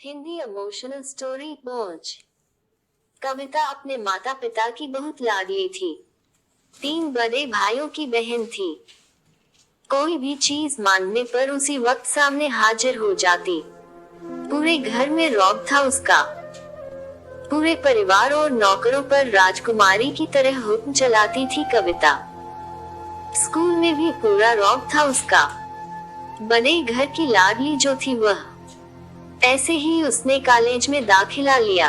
Hindi emotional story बोझ। कविता अपने माता पिता की बहुत लाडली थी। 3 बड़े भाइयों की बहन थी। कोई भी चीज मांगने पर उसी वक्त सामने हाजिर हो जाती। पूरे घर में रौब था उसका। पूरे परिवार और नौकरों पर राजकुमारी की तरह हुक्म चलाती थी कविता। स्कूल में भी पूरा रौब था उसका। बड़े घर की लाडली जो थी वह। ऐसे ही उसने कॉलेज में दाखिला लिया।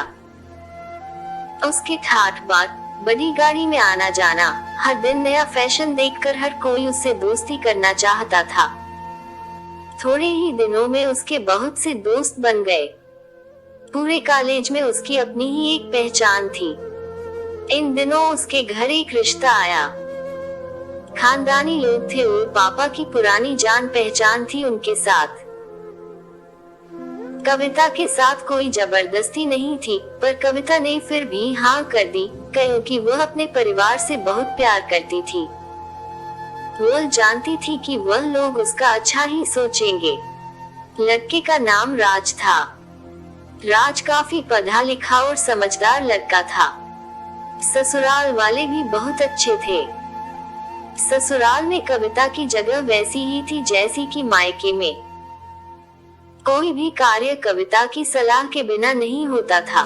उसके ठाठ बाट, बड़ी गाड़ी में आना जाना, हर दिन नया फैशन देखकर हर कोई उससे दोस्ती करना चाहता था। थोड़े ही दिनों में उसके बहुत से दोस्त बन गए। पूरे कॉलेज में उसकी अपनी ही एक पहचान थी। इन दिनों उसके घर एक रिश्ता आया। खानदानी लोग थे और पापा की पुरानी जान पहचान थी उनके साथ। कविता के साथ कोई जबरदस्ती नहीं थी, पर कविता ने फिर भी हाँ कर दी, क्योंकि वह अपने परिवार से बहुत प्यार करती थी। वह जानती थी कि वह लोग उसका अच्छा ही सोचेंगे। लड़के का नाम राज था। राज काफी पढ़ा लिखा और समझदार लड़का था। ससुराल वाले भी बहुत अच्छे थे। ससुराल में कविता की जगह वैसी ही थी जैसी कि मायके में। कोई भी कार्य कविता की सलाह के बिना नहीं होता था।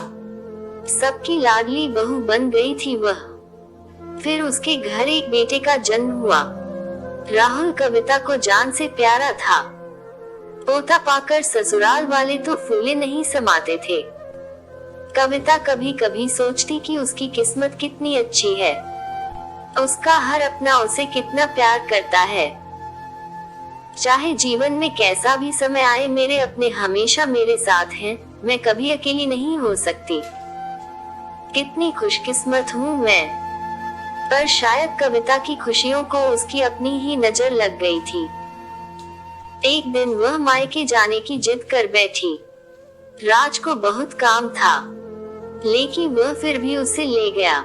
सबकी लाडली बहू बन गई थी वह। फिर उसके घर एक बेटे का जन्म हुआ। राहुल कविता को जान से प्यारा था। पोता पाकर ससुराल वाले तो फूले नहीं समाते थे। कविता कभी कभी सोचती कि उसकी किस्मत कितनी अच्छी है। उसका हर अपना उसे कितना प्यार करता है। चाहे जीवन में कैसा भी समय आए, मेरे अपने हमेशा मेरे साथ हैं, मैं कभी अकेली नहीं हो सकती। कितनी खुशकिस्मत हूँ मैं। पर शायद कविता की खुशियों को उसकी अपनी ही नजर लग गई थी। एक दिन वह मायके जाने की जिद कर बैठी। राज को बहुत काम था, लेकिन वह फिर भी उसे ले गया।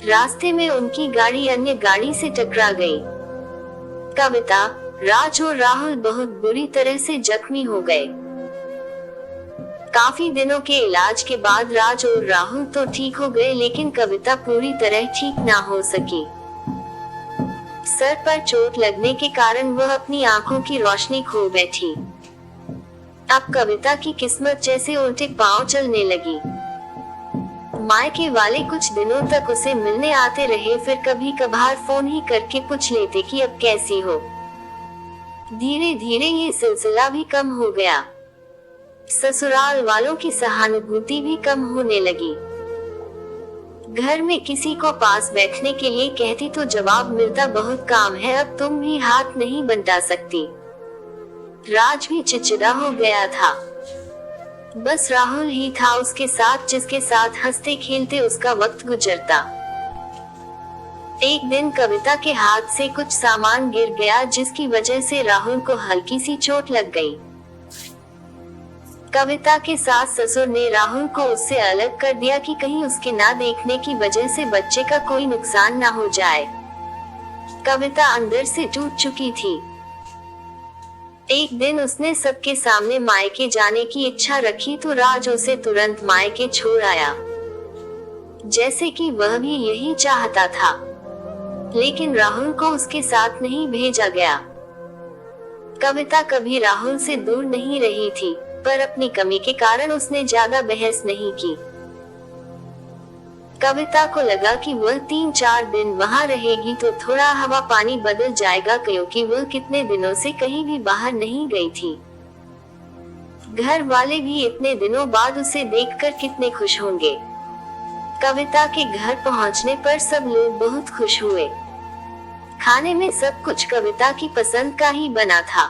रास्ते में उनकी गाड़ी अन्य गाड़ी से टकरा गई। कविता, राज और राहुल बहुत बुरी तरह से जख्मी हो गए। काफी दिनों के इलाज के बाद राज और राहुल तो ठीक हो गए, लेकिन कविता पूरी तरह ठीक ना हो सकी। सर पर चोट लगने के कारण वह अपनी आंखों की रोशनी खो बैठी। अब कविता की किस्मत जैसे उल्टे पांव चलने लगी। मायके वाले कुछ दिनों तक उसे मिलने आते रहे, फिर कभी कभार फोन ही करके पूछ लेते कि अब कैसी हो। धीरे धीरे ये सिलसिला भी कम हो गया। ससुराल वालों की सहानुभूति भी कम होने लगी। घर में किसी को पास बैठने के लिए कहती तो जवाब मिलता, बहुत काम है, अब तुम भी हाथ नहीं बंटा सकती। राज भी चिड़चिड़ा हो गया था। बस राहुल ही था उसके साथ, जिसके साथ हंसते खेलते उसका वक्त गुजरता। एक दिन कविता के हाथ से कुछ सामान गिर गया, जिसकी वजह से राहुल को हल्की सी चोट लग गई। कविता के सास ससुर ने राहुल को उससे अलग कर दिया कि कहीं उसके ना देखने की वजह से बच्चे का कोई नुकसान ना हो जाए। कविता अंदर से टूट चुकी थी। एक दिन उसने सबके सामने मायके जाने की इच्छा रखी तो राज उसे तुरंत मायके छोड़ आया, जैसे कि वह भी यही चाहता था। लेकिन राहुल को उसके साथ नहीं भेजा गया। कविता कभी राहुल से दूर नहीं रही थी, पर अपनी कमी के कारण उसने ज्यादा बहस नहीं की। कविता को लगा कि वह 3-4 दिन वहां रहेगी तो थोड़ा हवा पानी बदल जाएगा, क्योंकि वह कितने दिनों से कहीं भी बाहर नहीं गई थी। घर वाले भी इतने दिनों बाद उसे देखकर कितने खुश होंगे। कविता के घर पहुंचने पर सब लोग बहुत खुश हुए। खाने में सब कुछ कविता की पसंद का ही बना था।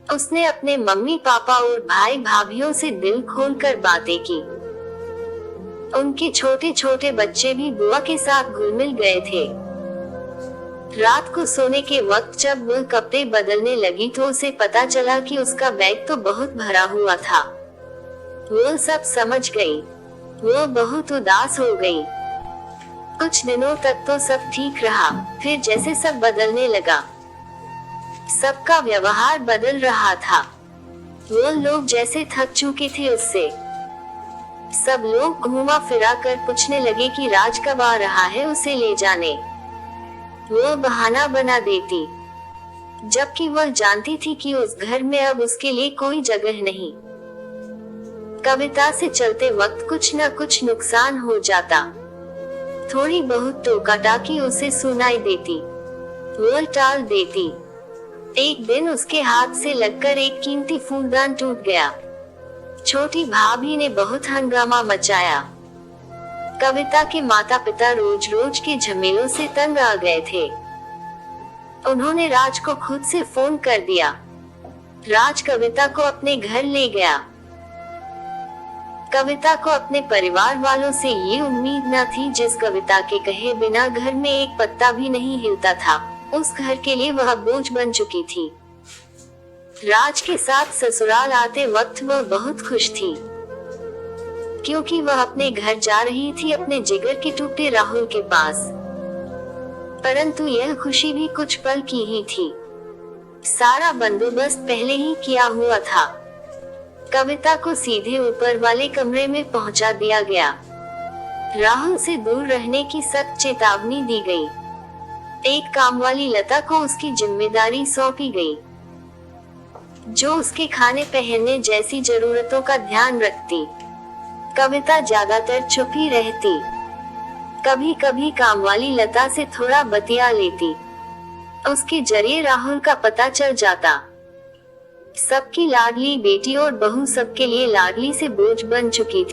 उसने अपने मम्मी पापा और भाई भाभीओं से दिल खोलकर बातें की। उनके छोटे छोटे बच्चे भी बुआ के साथ घुल मिल गए थे। रात को सोने के वक्त जब वह कपड़े बदलने लगी तो उसे पता चला कि उसका बैग तो बहुत भरा हुआ था। वह सब समझ गई। वह बहुत उदास हो गई। कुछ दिनों तक तो सब ठीक रहा, फिर जैसे सब बदलने लगा। सबका व्यवहार बदल रहा था। वो लोग जैसे थक चुके थे उससे। सब लोग घूमा फिरा कर पूछने लगे कि राज कब आ रहा है उसे ले जाने। वो बहाना बना देती, जबकि वह जानती थी कि उस घर में अब उसके लिए कोई जगह नहीं। कविता से चलते वक्त कुछ न कुछ नुकसान हो जाता। थोड़ी बहुत टोका-टाकी उसे सुनाई देती, वो टाल देती। एक दिन उसके हाथ से लगकर एक कीमती फूलदान टूट गया। छोटी भाभी ने बहुत हंगामा मचाया। कविता के माता पिता रोज रोज के झमेलों से तंग आ गए थे। उन्होंने राज को खुद से फोन कर दिया। राज कविता को अपने घर ले गया। कविता को अपने परिवार वालों से ये उम्मीद न थी, जिस कविता के कहे बिना घर में एक पत्ता भी नहीं हिलता था, उस घर के लिए वह बोझ बन चुकी थी। राज के साथ ससुराल आते वक्त वह बहुत खुश थी, क्योंकि वह अपने घर जा रही थी, अपने जिगर के टूटे राहुल के पास। परंतु यह खुशी भी कुछ पल की ही थी। सारा बंदोबस्त पहले ही किया हुआ था। कविता को सीधे ऊपर वाले कमरे में पहुंचा दिया गया। राहुल से दूर रहने की सख्त चेतावनी दी गई। एक कामवाली लता को उसकी जिम्मेदारी सौंपी गई, जो उसके खाने पहनने जैसी जरूरतों का ध्यान रखती। कविता ज्यादातर चुप ही रहती। कभी कभी कामवाली लता से थोड़ा बतिया लेती। उसके जरिए राहुल का पता चल जाता। सबकी लाडली बेटी और बहू सबके लिए लाडली से बोझ बन चुकी थी।